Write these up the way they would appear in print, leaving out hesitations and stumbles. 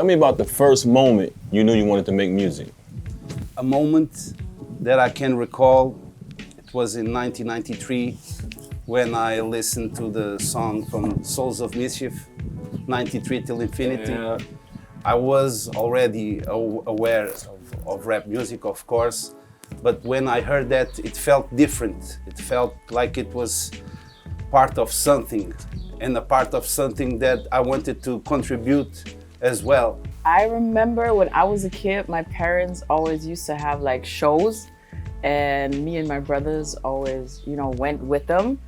me about the first moment you knew you wanted to make music. A moment that I can recall, it was in 1993 when I listened to the song from Souls of Mischief, 93 Till Infinity. Yeah. I was already aware of rap music, of course, but when I heard that, it felt different. It felt like it was part of something, and a part of something that I wanted to contribute as well. I remember when I was a kid, my parents always used to have like shows, and me and my brothers always, went with them.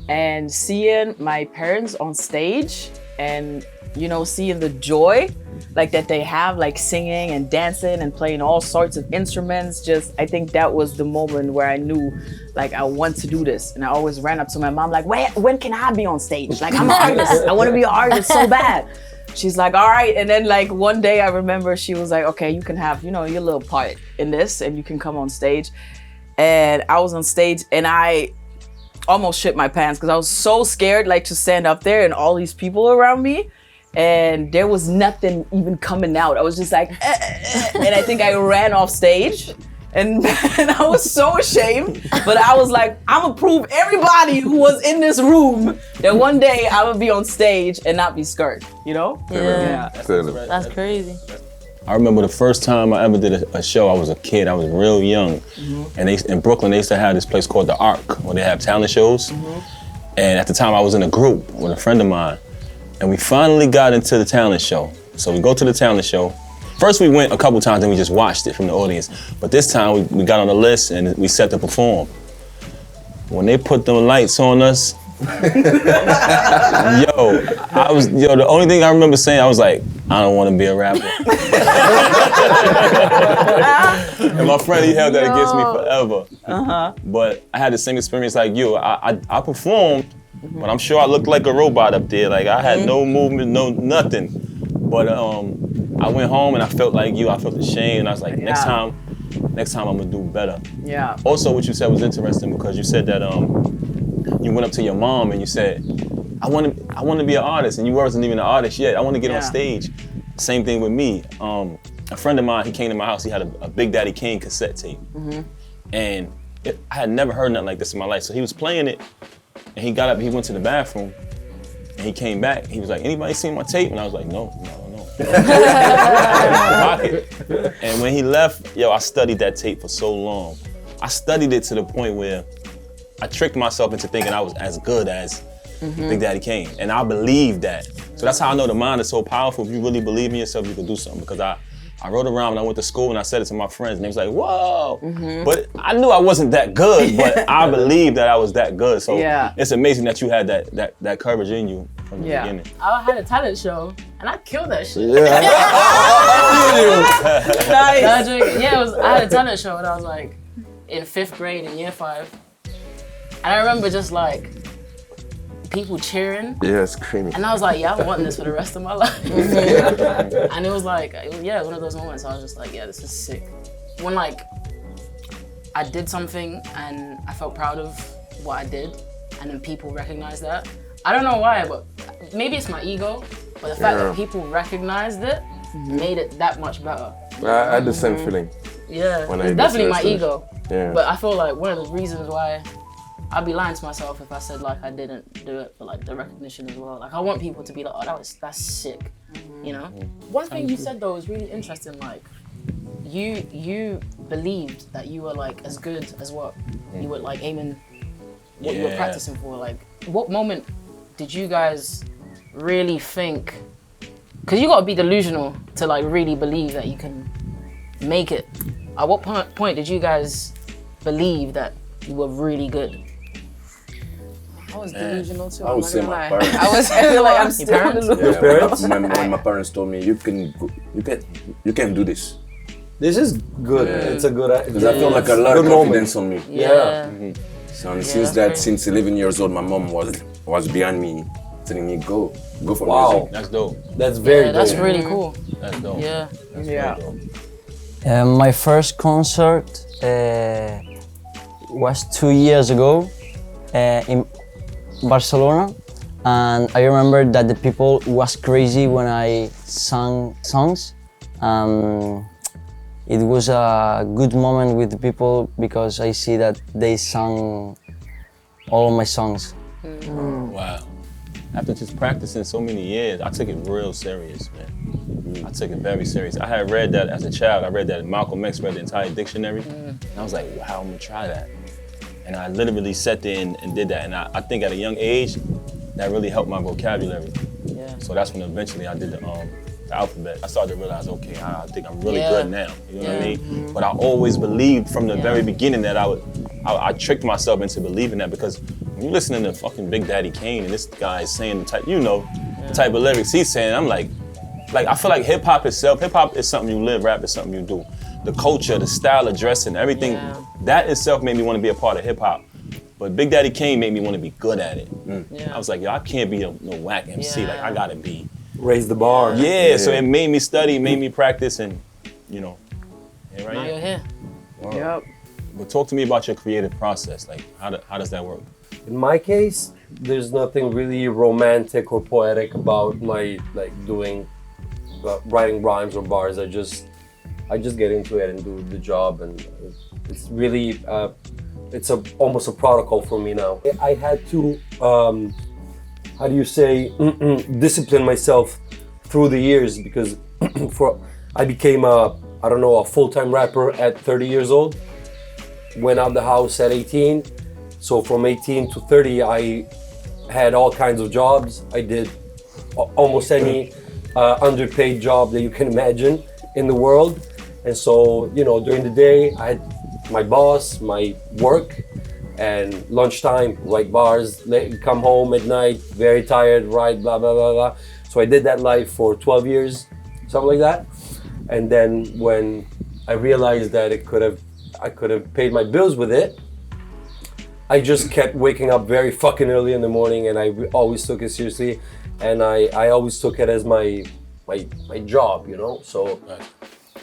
And seeing my parents on stage and, seeing the joy like that they have, like singing and dancing and playing all sorts of instruments, I think that was the moment where I knew like I want to do this. And I always ran up to my mom like, when can I be on stage? Like, I'm an artist. I want to be an artist so bad. She's like, all right. And then like one day I remember she was like, okay, you can have, your little part in this and you can come on stage. And I was on stage and I almost shit my pants because I was so scared like to stand up there and all these people around me. And there was nothing even coming out. I was just like, and I think I ran off stage. And I was so ashamed, but I was like, I'm gonna prove everybody who was in this room that one day I would be on stage and not be scared, Yeah. That's crazy. I remember the first time I ever did a show, I was a kid, I was real young. And in Brooklyn, they used to have this place called The Arc, where they have talent shows. And at the time I was in a group with a friend of mine. And we finally got into the talent show. So we go to the talent show. First we went a couple times and we just watched it from the audience. But this time we got on the list and we set to perform. When they put the lights on us, the only thing I remember saying, I was like, I don't want to be a rapper. And my friend, he held that against me forever. But I had the same experience like you. I performed, but I'm sure I looked like a robot up there. Like I had no movement, no nothing. But I went home and I felt like you. I felt ashamed. And I was like, next time I'm gonna do better. Yeah. Also, what you said was interesting because you said that you went up to your mom and you said, I want to be an artist, and you wasn't even an artist yet. I want to get on stage. Same thing with me. A friend of mine, he came to my house. He had a Big Daddy Kane cassette tape, and I had never heard nothing like this in my life. So he was playing it, and he got up. He went to the bathroom, and he came back. He was like, "Anybody seen my tape?" And I was like, "No." And when he left, I studied that tape for so long. I studied it to the point where I tricked myself into thinking I was as good as Big Daddy Kane, and I believed that. So that's how I know the mind is so powerful. If you really believe in yourself, you can do something. Because I wrote around when I went to school and I said it to my friends, and they was like, "Whoa!" But I knew I wasn't that good, but I believed that I was that good. So it's amazing that you had that courage in you from the beginning. I had a talent show and I killed that shit. Nice. I had a talent show and I was like in 5th grade in year 5. And I remember just like people cheering. Yeah, screaming. And I was like, I want this for the rest of my life. And it was like, one of those moments I was just like, this is sick. When like I did something and I felt proud of what I did and then people recognized that. I don't know why, but maybe it's my ego, but the fact that people recognized it made it that much better. I had the same feeling. Yeah, when it's definitely my ego. Yeah. But I feel like one of the reasons why I'd be lying to myself if I said like I didn't do it for like the recognition as well. Like I want people to be like, oh, that's sick, One thing you said though was really interesting. Like you believed that you were like as good as what you were like aiming, what you were practicing for. Like what moment did you guys really think? Because you gotta be delusional to like really believe that you can make it. At what point did you guys believe that you were really good? I was delusional too. I would say my parents. I feel like I'm still delusional. When my parents told me you can do this. This is good. It's a good. Because I feel like a lot of confidence on me. Yeah. So since 11 years old, my mom was behind me, telling me go for music. That's dope. That's very dope. That's really cool. That's dope. Yeah. That's very dope. My first concert was 2 years ago in Barcelona, and I remember that the people was crazy when I sang songs. It was a good moment with the people because I see that they sang all of my songs. Wow. After just practicing so many years, I took it real serious, man. I took it very serious. I had read that as a child. I read that Malcolm X read the entire dictionary. And I was like, wow, I'm gonna try that. And I literally sat there and did that. And I think at a young age, that really helped my vocabulary. Yeah. So that's when eventually I did the alphabet. I started to realize, okay, I think I'm really good now. You know what I mean? But I always believed from the very beginning that I tricked myself into believing that, because when you're listening to fucking Big Daddy Kane and this guy is saying the type, the type of lyrics he's saying, I'm like I feel like hip hop is something you live, rap is something you do. The culture, the style of dressing, everything, that itself made me want to be a part of hip hop. But Big Daddy Kane made me want to be good at it. I was like, yo, I can't be no whack MC. Like, I gotta be. Raise the bar. Yeah, so it made me study, made me practice, and here I Now am. you're here. Yep. But talk to me about your creative process. Like, how does that work? In my case, there's nothing really romantic or poetic about my doing writing rhymes or bars. I just get into it and do the job, and it's really it's almost a protocol for me now. I had to discipline myself through the years, because I became a full-time rapper at 30 years old. Went out the house at 18. So from 18 to 30, I had all kinds of jobs. I did almost any underpaid job that you can imagine in the world. And so, during the day, I had my boss, my work, and lunchtime, write bars, come home at night, very tired, write, blah, blah, blah, blah. So I did that life for 12 years, something like that. And then when I realized that I could have paid my bills with it, I just kept waking up very fucking early in the morning, and I always took it seriously, and I always took it as my job, So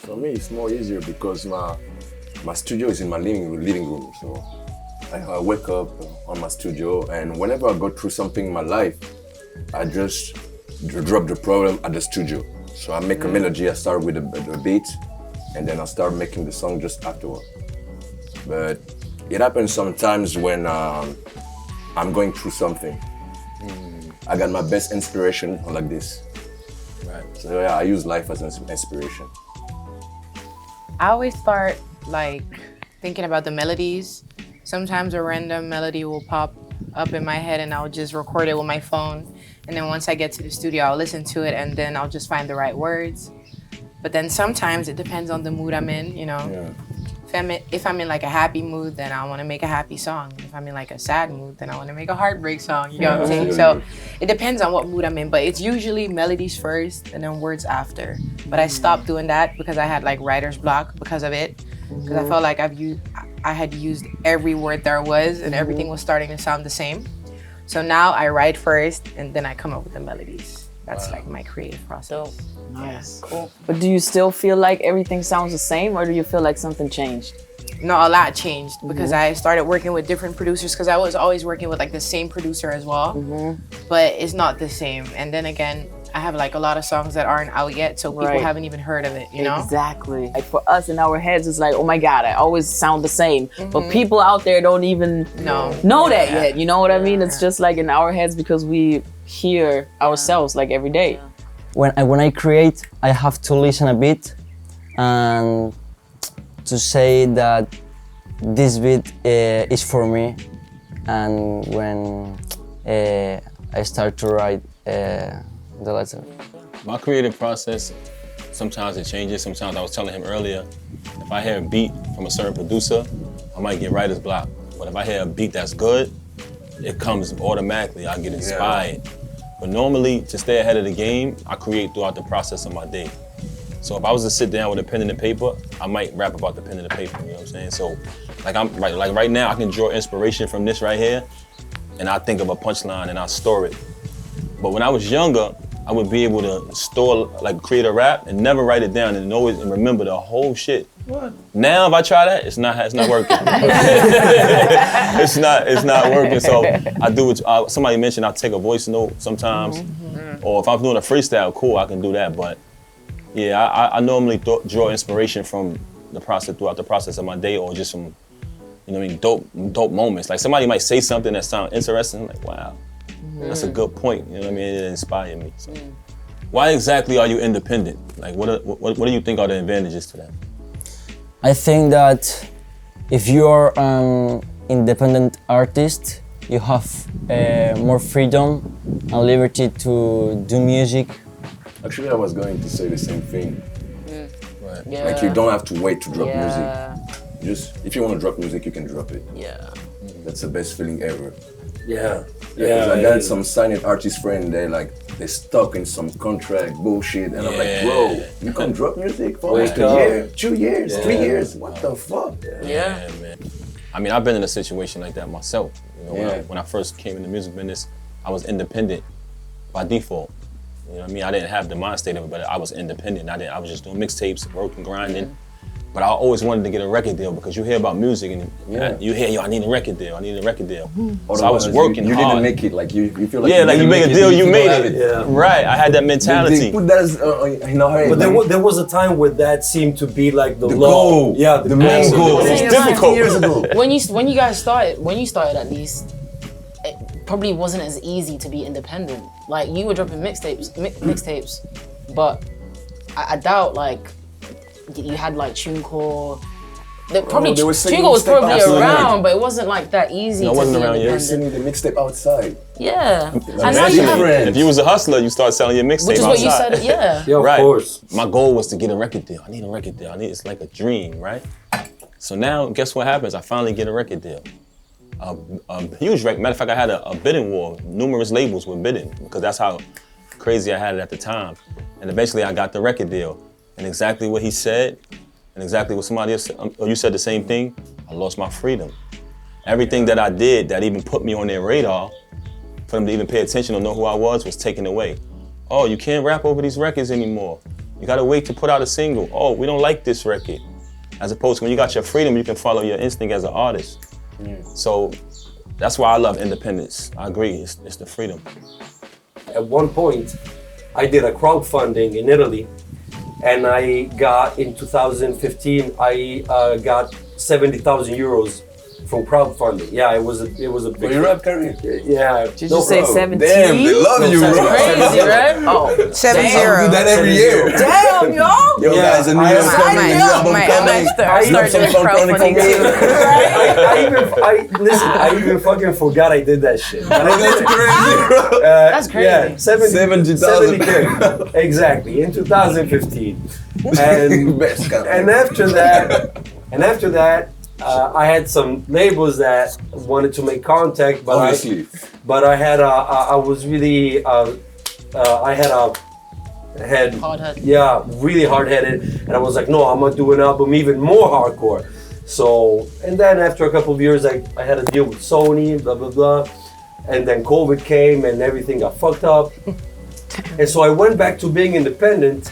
For me, it's more easier because my studio is in my living room. So I wake up on my studio, and whenever I go through something in my life, I just drop the problem at the studio. So I make a melody, I start with a beat, and then I start making the song just afterward. But it happens sometimes when I'm going through something. I got my best inspiration like this. Right. So yeah, I use life as an inspiration. I always start thinking about the melodies. Sometimes a random melody will pop up in my head and I'll just record it with my phone. And then once I get to the studio, I'll listen to it and then I'll just find the right words. But then sometimes it depends on the mood I'm in, Yeah. If I'm in a happy mood, then I want to make a happy song. If I'm in a sad mood, then I want to make a heartbreak song. You know what I'm saying? So it depends on what mood I'm in, but it's usually melodies first and then words after. But I stopped doing that because I had writer's block because of it. Because I felt like I had used every word there was and everything was starting to sound the same. So now I write first and then I come up with the melodies. That's my creative process. Nice. Cool. But do you still feel like everything sounds the same, or do you feel like something changed? No, a lot changed because I started working with different producers, because I was always working with the same producer as well, but it's not the same. And then again, I have a lot of songs that aren't out yet, so people haven't even heard of it, you know? Exactly. For us in our heads, it's oh my God, I always sound the same. But people out there don't even know that yet. You know what I mean? It's just in our heads because we hear ourselves every day. When I create, I have to listen a bit and to say that this beat is for me. And when I start to write the letter. My creative process, sometimes it changes. Sometimes I was telling him earlier, if I hear a beat from a certain producer, I might get writer's block. But if I hear a beat that's good, it comes automatically. I get inspired. But normally, to stay ahead of the game, I create throughout the process of my day. So if I was to sit down with a pen and a paper, I might rap about the pen and the paper, you know what I'm saying? So right now, I can draw inspiration from this right here, and I think of a punchline and I store it. But when I was younger, I would be able to store, create a rap and never write it down and always remember the whole shit. Now if I try that, it's not working. it's not working. So I do what somebody mentioned. I'll take a voice note sometimes, or if I'm doing a freestyle, cool, I can do that. But yeah, I normally draw inspiration from the process throughout the process of my day, or just from dope moments. Like somebody might say something that sounds interesting. I'm like, wow, that's a good point. You know what I mean? It inspired me. So. Why exactly are you independent? Like, what do you think are the advantages to that? I think that if you're an independent artist, you have more freedom and liberty to do music. Actually, I was going to say the same thing. Right. Yeah. Like, you don't have to wait to drop Yeah. music. Just, if you want to drop music, you can drop it. Yeah. That's the best feeling ever. Yeah. Yeah, I got some signing artist friend. They're stuck in some contract bullshit, and I'm like, bro, you can drop music for almost a year, 2 years, 3 years. What the fuck? Yeah. Man. I mean, I've been in a situation like that myself. You know, Yeah. when I first came in the music business, I was independent by default. You know what I mean? I didn't have the mind state of it, but I was independent. I was just doing mixtapes, working, grinding. But I always wanted to get a record deal because you hear about music and you hear, yo, I need a record deal. So I was working you hard. didn't make it, like you feel like like you make a deal, you made it. Yeah. Right, I had that mentality. They put that as, in our head. But there was a time where that seemed to be like the law. goal. Yeah, The main goal. It was Yeah, difficult. Years ago. When you guys started at least, it probably wasn't as easy to be independent. Like you were dropping mixtapes, but I doubt like you had like TuneCore. Probably they were singing TuneCore was mixtape probably absolutely. around, but it wasn't like that easy. No, it to wasn't be around yet. They're independent. sending the mixtape outside. Yeah, and now That's you have, different. If you was a hustler, you start selling your mixtape which is what you outside. said. Yeah. Yeah, of Right. course. My goal was to get a record deal. I need a record deal. It's like a dream, right? So now, guess what happens? I finally get a record deal. A huge record. Matter of fact, I had a bidding war. Numerous labels were bidding because that's how crazy I had it at the time. And eventually, I got the record deal. And exactly what he said, and exactly what somebody else said, or you said the same thing, I lost my freedom. Everything that I did that even put me on their radar, for them to even pay attention or know who I was taken away. Oh, you can't rap over these records anymore. You gotta wait to put out a single. Oh, we don't like this record. As opposed to when you got your freedom, you can follow your instinct as an artist. So that's why I love independence. I agree, it's the freedom. At one point, I did a crowdfunding in Italy, and I got, in 2015, I got 70,000 euros from crowdfunding. Yeah, it was a big. For your rap career? Yeah. Did you say 17? Damn, they love you, bro. Crazy, right? Oh, 7-0. I do that every year. damn, yo! Yo, Yeah, guys, a new I- album I- coming, new album coming. Start Drop some doing crowdfunding for me. I even fucking forgot I did that shit. But I Bro, did that's it. crazy, bro. That's crazy. Yeah, 70,000. 70K. Exactly, in 2015. And Best kind of- and after that, I had some labels that wanted to make contact, but Obviously. I had I was really I had Hard-headed. yeah, really hard-headed, and I was like, no, I'm gonna do an album even more hardcore. So, and then after a couple of years, I had a deal with Sony, blah blah blah, and then COVID came and everything got fucked up, and so I went back to being independent.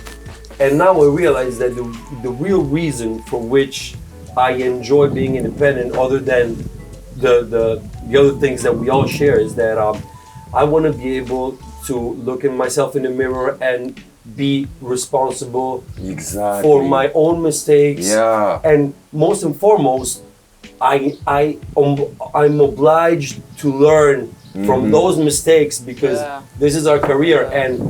And now I realize that the real reason for which I enjoy being independent, other than the other things that we all share, is that I want to be able to look at myself in the mirror and be responsible Exactly. for my own mistakes. Yeah. And most and foremost, I'm obliged to learn from those mistakes, because this is our career, and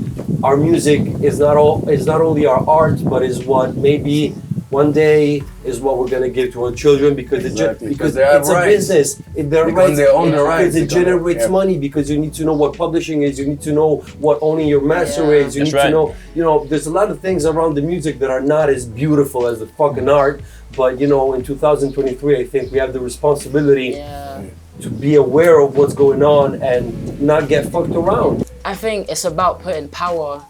our music is not only our art, but is what maybe one day is what we're gonna give to our children, because Because they have it's a rights. business. They're Because rights. they own the rights. Because it generates money. Because you need to know what publishing is. You need to know what owning your master is. You That's need to right. know. There's a lot of things around the music that are not as beautiful as the fucking art. But in 2023, I think we have the responsibility Yeah. to be aware of what's going on and not get fucked around. I think it's about putting power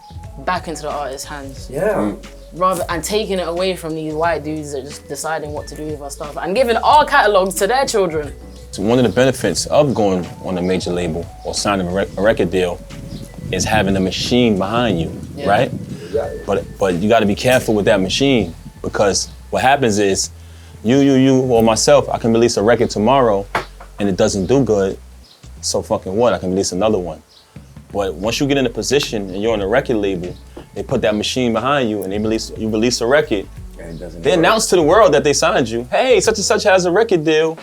back into the artist's hands, Yeah. rather and taking it away from these white dudes that are just deciding what to do with our stuff and giving our catalogs to their children. So one of the benefits of going on a major label or signing a record deal is having a machine behind you, right? Exactly. But you got to be careful with that machine, because What happens is, you, or myself, I can release a record tomorrow, and it doesn't do good. So fucking what? I can release another one. But once you get in a position and you're on a record label, they put that machine behind you, and you release a record. And it doesn't They work. announce to the world that they signed you. Hey, such and such has a record deal.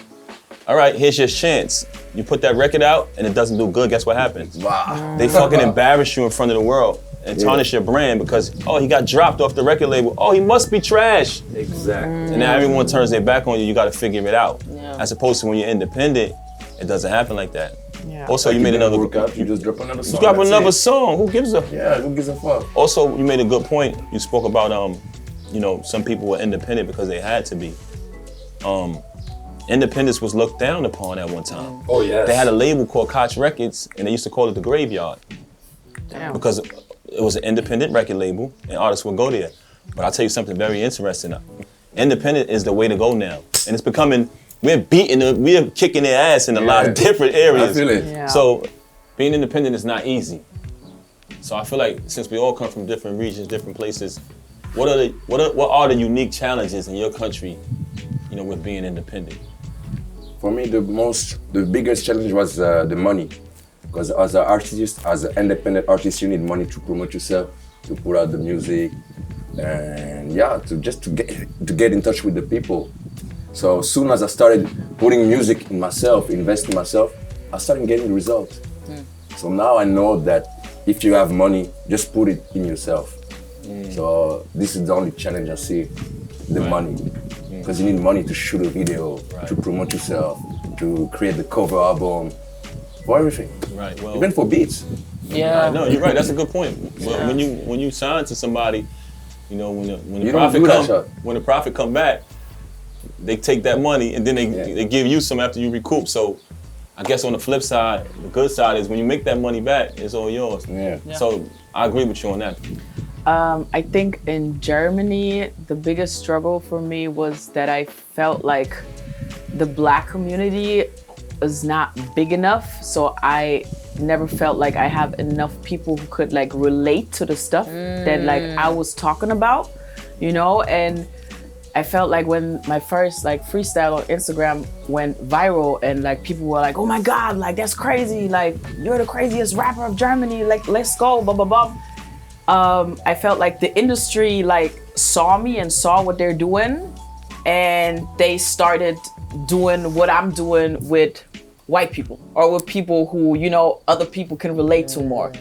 All right, here's your chance. You put that record out and it doesn't do good, guess what happens? Wow. They fucking embarrass you in front of the world and tarnish your brand because, oh, he got dropped off the record label. Oh, he must be trash. Exactly. And now everyone turns their back on you, you gotta figure it out. Yeah. As opposed to when you're independent, it doesn't happen like that. Yeah. Also, you Like made didn't another, work out, you just drop another song. you drop that's another it. song, who gives a? Yeah, who gives a fuck? Also, you made a good point. You spoke about, some people were independent because they had to be. Independence was looked down upon at one time. Oh yes. They had a label called Koch Records, and they used to call it the Graveyard Damn. because it was an independent record label, and artists would go there. But I'll tell you something very interesting. Independent is the way to go now, and it's becoming. We're kicking their ass in a lot of different areas. I feel it. Yeah. So being independent is not easy. So I feel like since we all come from different regions, different places, what are the unique challenges in your country, with being independent? For me, the biggest challenge was the money. Because as an artist, as an independent artist, you need money to promote yourself, to put out the music, and to get in touch with the people. So as soon as I started putting music in myself, investing in myself, I started getting results. So now I know that if you have money, just put it in yourself. So this is the only challenge I see, the money. Because you need money to shoot a video, to promote yourself, to create the cover album, for everything. Right. Well, Even for beats. Yeah. no, you're right. That's a good point. When you sign to somebody, when the You don't profit do that when the profit come back, they take that money and then they give you some after you recoup. So I guess on the flip side, the good side is when you make that money back, it's all yours. Yeah. So I agree with you on that. I think in Germany, the biggest struggle for me was that I felt like the Black community is not big enough. So I never felt like I have enough people who could like relate to the stuff that like I was talking about, and I felt like when my first like freestyle on Instagram went viral and like people were like, oh my God, like that's crazy. Like you're the craziest rapper of Germany. Like let's go, blah, blah, blah. I felt like the industry like saw me and saw what they're doing, and they started doing what I'm doing with white people or with people who, other people can relate to more.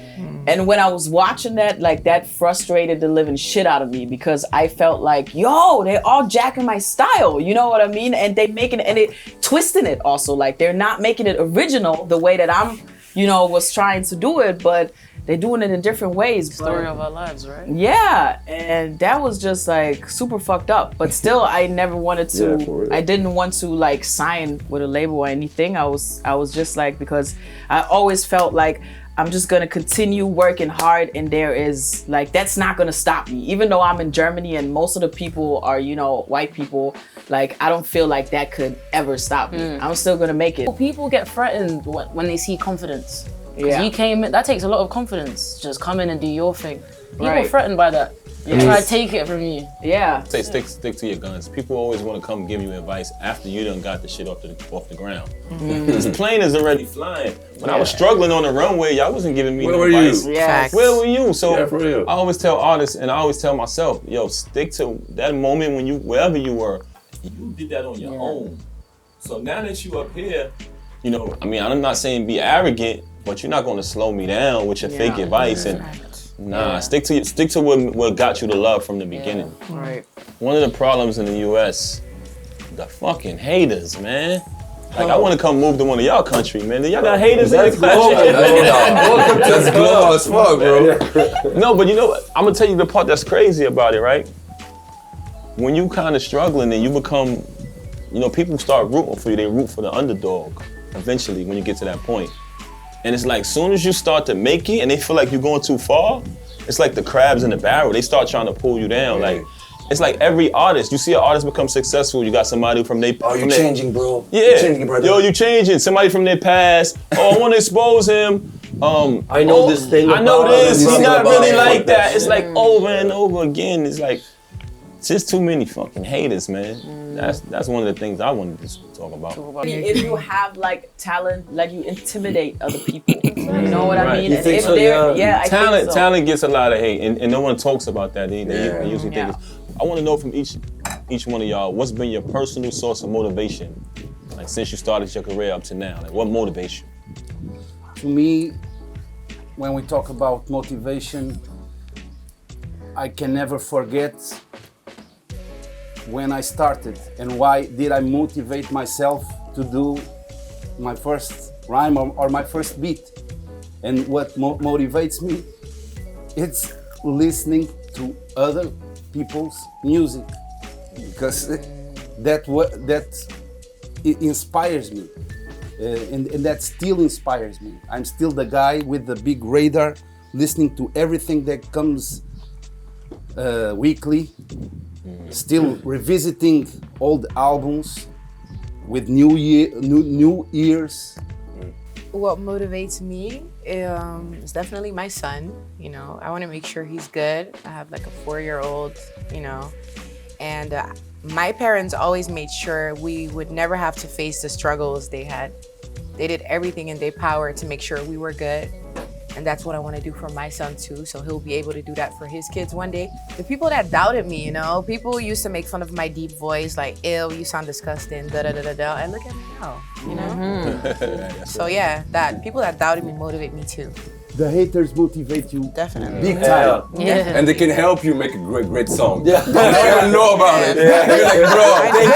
And when I was watching that, like that frustrated the living shit out of me because I felt like, yo, they all jacking my style, you know what I mean? And they making it, and it twisting it also, like they're not making it original the way that I'm, was trying to do it, but they're doing it in different ways. Story of our lives, right? Yeah, and that was just like super fucked up. But still, I never wanted to. Yeah, for real. I didn't want to like sign with a label or anything. I was just like, because I always felt like I'm just gonna continue working hard, and there is like that's not gonna stop me. Even though I'm in Germany and most of the people are white people, like I don't feel like that could ever stop me. I'm still gonna make it. People get threatened when they see confidence. Yeah. You came in, that takes a lot of confidence. Just come in and do your thing. People are Right. threatened by that. They try to take it from you. Yeah. Say stick to your guns. People always want to come give you advice after you done got the shit off the ground. This plane is already flying. When I was struggling on the runway, y'all wasn't giving me Where no were you? advice. Yes. Where were you? So Yeah, for real. I always tell artists, and I always tell myself, yo, stick to that moment when wherever you were, you did that on your own. So now that you up here, I'm not saying be arrogant, but you're not gonna slow me down with your fake advice. And stick to what got you the love from the beginning. Right. One of the problems in the US, the fucking haters, man. Like I want to come move to one of y'all country, man. Y'all got haters in the country. Welcome to the glow as fuck, bro. No, but I'm gonna tell you the part that's crazy about it, right? When you kind of struggling and you become, people start rooting for you. They root for the underdog. Eventually, when you get to that point, and it's like, soon as you start to make it, and they feel like you're going too far, it's like the crabs in the barrel. They start trying to pull you down. Like, it's like every artist. You see an artist become successful. You got somebody from their. Oh, you're changing, bro. Yeah. You're changing, brother. Yo, you changing. Somebody from their past. Oh, I want to expose him. I know this thing. I know about this. him. He's not about really him. like that. It's like over and over again. It's like, just too many fucking haters, man. That's one of the things I wanted to talk about. If you have like talent, like you intimidate other people. You know what I Right. mean? You And think if so? they're- Yeah. I Talent, think so. talent gets a lot of hate, and no one talks about that. They usually think. Yeah. I want to know from each one of y'all, what's been your personal source of motivation, like since you started your career up to now? Like, what motivates you? To me, when we talk about motivation, I can never forget when I started and why did I motivate myself to do my first rhyme or my first beat. And what motivates me, it's listening to other people's music, because it inspires me. And that still inspires me. I'm still the guy with the big radar, listening to everything that comes weekly, still revisiting old albums with new ears. What motivates me is definitely my son. You know, I want to make sure he's good. I have like a 4-year-old, you know, and my parents always made sure we would never have to face the struggles they had. They did everything in their power to make sure we were good. And that's what I want to do for my son too, so he'll be able to do that for his kids one day. The people that doubted me, you know, people used to make fun of my deep voice, like, ew, you sound disgusting, da-da-da-da-da. And look at me now, you know? So yeah, people that doubted me motivate me too. The haters motivate you Definitely. big time. Yeah. And they can help you make a great song. Yeah. You don't even know about it. You're like, bro, I need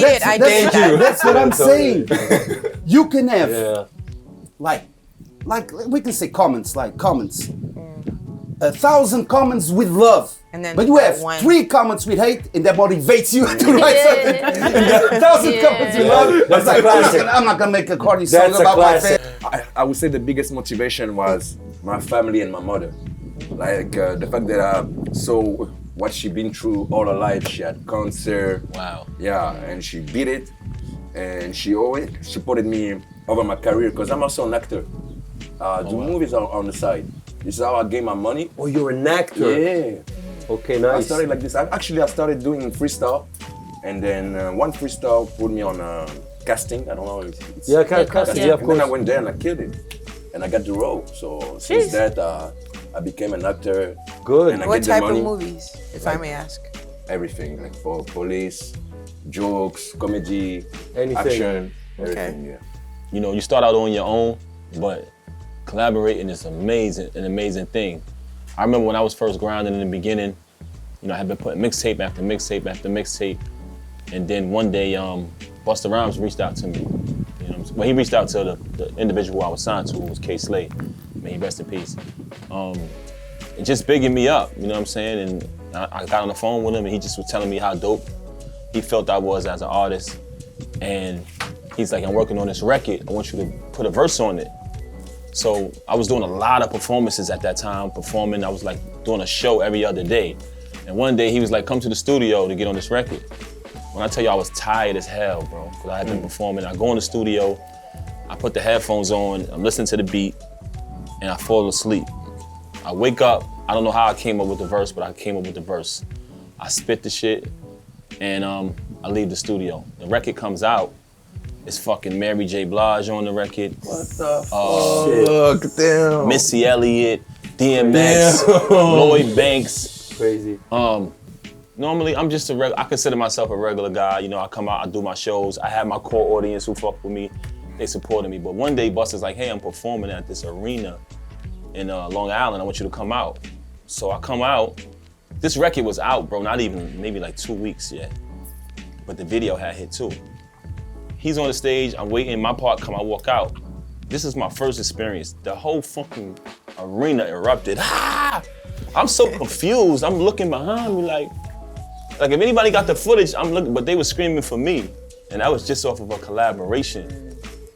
it. I need it. That's what I'm saying. You can have, like we can say comments, 1,000 comments with love. And then but you have one. 3 comments with hate, and that motivates you to write something. And there are 1,000 comments with love. That's like, a classic. I'm not gonna make a corny song That's a about my classic. family. I would say the biggest motivation was my family and my mother. Like the fact that I saw what she been through all her life. She had cancer. Wow. Yeah, and she beat it, and she always supported me over my career because I'm also an actor. Do movies on the side. This is how I gain my money. Oh, you're an actor. Yeah. Okay, I nice. started like this. I started doing freestyle, and then one freestyle put me on casting. I don't know if it's casting. Yeah, of And then I course. went there and I killed it, and I got the role. So since that, I became an actor. Good. And I What get the type of money. movies, if I may ask? Everything, like for police, jokes, comedy, Anything. action, everything. Yeah. You know, you start out on your own, but collaborating is an amazing thing. I remember when I was first grinding in the beginning, you know, I had been putting mixtape after mixtape after mixtape, and then one day, Busta Rhymes reached out to me. You know, well, he reached out to the individual I was signed to, who was K Slay. May he rest in peace. It just bigging me up, you know what I'm saying? And I got on the phone with him, and he just was telling me how dope he felt I was as an artist. And he's like, I'm working on this record. I want you to put a verse on it. So I was doing a lot of performances at that time, performing. I was like doing a show every other day. And one day he was like, come to the studio to get on this record. When I tell you I was tired as hell, bro, because I had been performing. I go in the studio, I put the headphones on, I'm listening to the beat, and I fall asleep. I wake up, I don't know how I came up with the verse, but I came up with the verse. I spit the shit, and I leave the studio. The record comes out, it's fucking Mary J. Blige on the record. What the fuck? Damn. Missy Elliott, DMX, Lloyd Banks. Crazy. Normally, I'm just I consider myself a regular guy. You know, I come out, I do my shows. I have my core audience who fuck with me. They supported me. But one day, Busta's like, hey, I'm performing at this arena in Long Island. I want you to come out. So I come out. This record was out, bro, not even maybe like 2 weeks yet. But the video had hit too. He's on the stage, I'm waiting, my part come, I walk out. This is my first experience. The whole fucking arena erupted. Ah! I'm so confused. I'm looking behind me like if anybody got the footage, I'm looking, but they were screaming for me. And that was just off of a collaboration.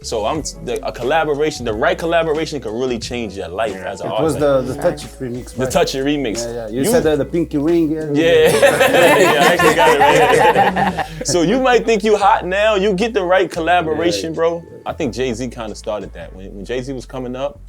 So a collaboration, the right collaboration can really change your life as an It was artist. the Touch It remix, The right? Touch It remix. Yeah. You said the pinky ring. Yeah, I actually got it right here. So you might think you hot now, you get the right collaboration, bro. I think Jay-Z kind of started that. When Jay-Z was coming up,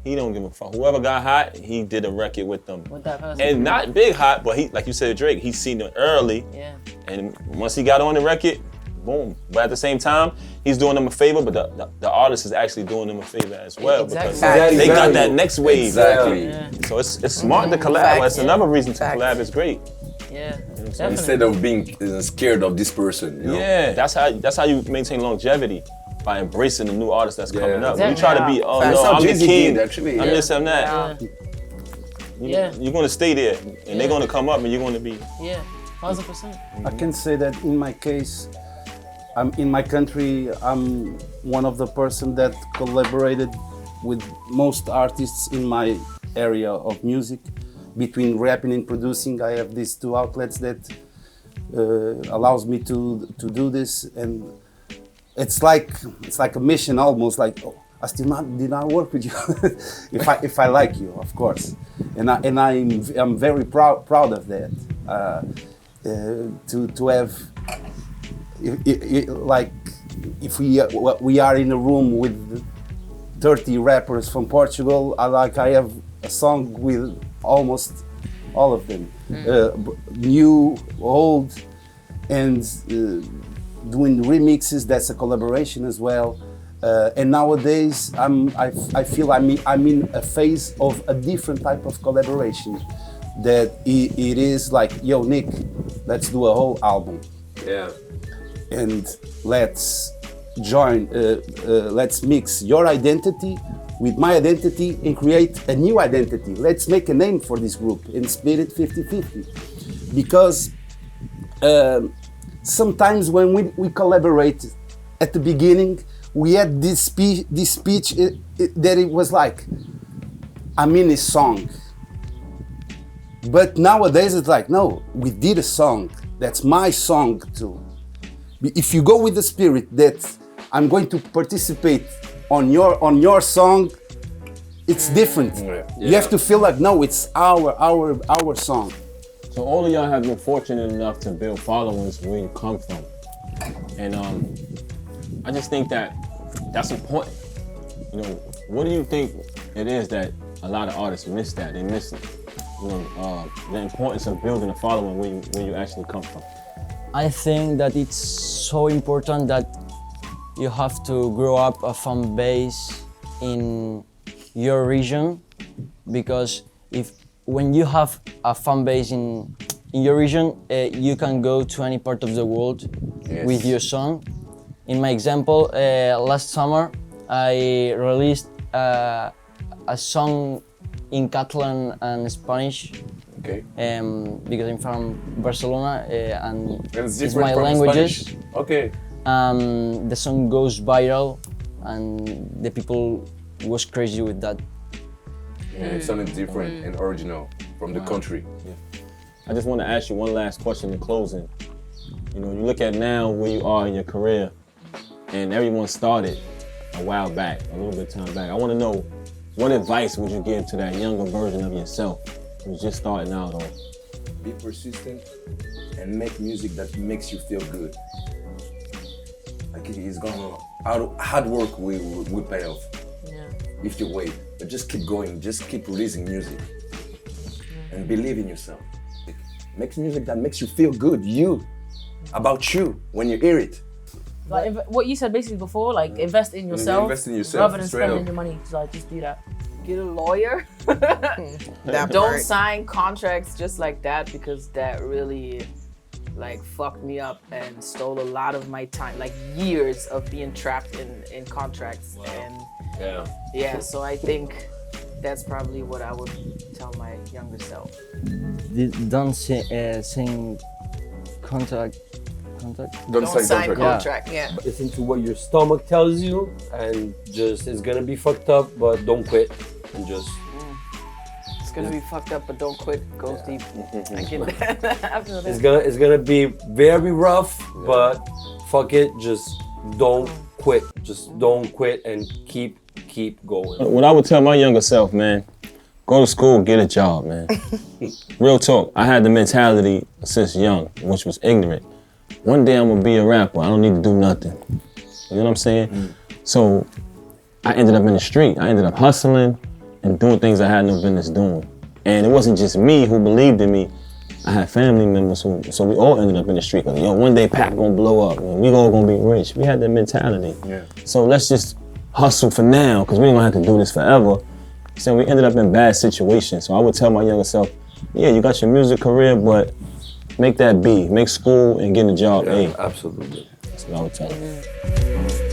he don't give a fuck. Whoever got hot, he did a record with them. With that person. And not big hot, but he, like you said, Drake, he seen it early. Yeah. And once he got on the record, boom. But at the same time, he's doing them a favor, but the artist is actually doing them a favor as well. Exactly. Because they got that next wave. Exactly. Yeah. So it's smart to collab. Facts. It's another reason to Facts. collab. It's great. Yeah. Instead of being scared of this person, you know? Yeah, that's how you maintain longevity, by embracing the new artist that's coming up. When you Exactly. try to be, oh That's no, how I'm the Jay-Z king, did, actually, I'm yeah. this, I'm that. Yeah. You're gonna stay there, and they're gonna come up, and you're gonna be. Yeah. 100%. I can say that in my case, I'm in my country. I'm one of the person that collaborated with most artists in my area of music. Between rapping and producing, I have these two outlets that allows me to do this, and it's like a mission almost. Like, oh, I still did not work with you if I like you, of course, and I'm very proud of that. To have like if we are in a room with 30 rappers from Portugal, I have a song with almost all of them, new, old, and doing remixes. That's a collaboration as well. And nowadays, I feel I'm in a phase of a different type of collaboration. That it is like, yo, Nick, let's do a whole album. Yeah. And let's join, let's mix your identity with my identity and create a new identity. Let's make a name for this group and split it 50-50. Because sometimes when we collaborate at the beginning, we had this speech that it was like, I'm in this song. But nowadays it's like, no, we did a song. That's my song too. If you go with the spirit that I'm going to participate on your song, it's different. You have to feel like, no, it's our song. So all of y'all have been fortunate enough to build followings where you come from, and I just think that's important. You know, what do you think it is that a lot of artists miss? That they miss it. You know, the importance of building a following where you actually come from. I think that it's so important that you have to grow up a fan base in your region, because when you have a fan base in your region, you can go to any part of the world with your song. In my example, last summer I released a song in Catalan and Spanish. Okay. Because I'm from Barcelona and It's my from languages. Spanish. Okay. The song goes viral and the people was crazy with that. Yeah, it sounded different and original from the country. I just want to ask you one last question in closing. You know, you look at now where you are in your career, and everyone started a while back, a little bit of time back. I want to know, what advice would you give to that younger version of yourself who's just starting out on? Be persistent and make music that makes you feel good. Like it's gonna, hard work will pay off if you wait. But just keep going, just keep releasing music and believe in yourself. Make music that makes you feel good, about you when you hear it. Like what you said basically before, like invest in yourself, Invest in yourself, rather than straight spending up. your money. Like just do that. Get a lawyer. That Don't part. sign contracts just like that, because that really like fucked me up and stole a lot of my time, like years of being trapped in contracts. And so I think that's probably what I would tell my younger self. Don't sing contract. Don't sign contract. contract. Yeah. Listen to what your stomach tells you, and just it's gonna be fucked up, but don't quit and just. It's gonna be fucked up, but don't quit. Go deep. I get that. After It's that. gonna be very rough, but fuck it, just don't quit. Just don't quit and keep going. What I would tell my younger self, man, go to school, get a job, man. Real talk, I had the mentality since young, which was ignorant. One day I'm gonna be a rapper, I don't need to do nothing. You know what I'm saying? So I ended up in the street. I ended up hustling and doing things I had no business doing. And it wasn't just me who believed in me. I had family members who, so we all ended up in the street. Cause yo, one day Pac gonna blow up, and we all gonna be rich. We had that mentality. Yeah. So let's just hustle for now, cause we ain't gonna have to do this forever. So we ended up in bad situations. So I would tell my younger self, yeah, you got your music career, but make that B, make school and get a job A. Absolutely. That's what I would tell them.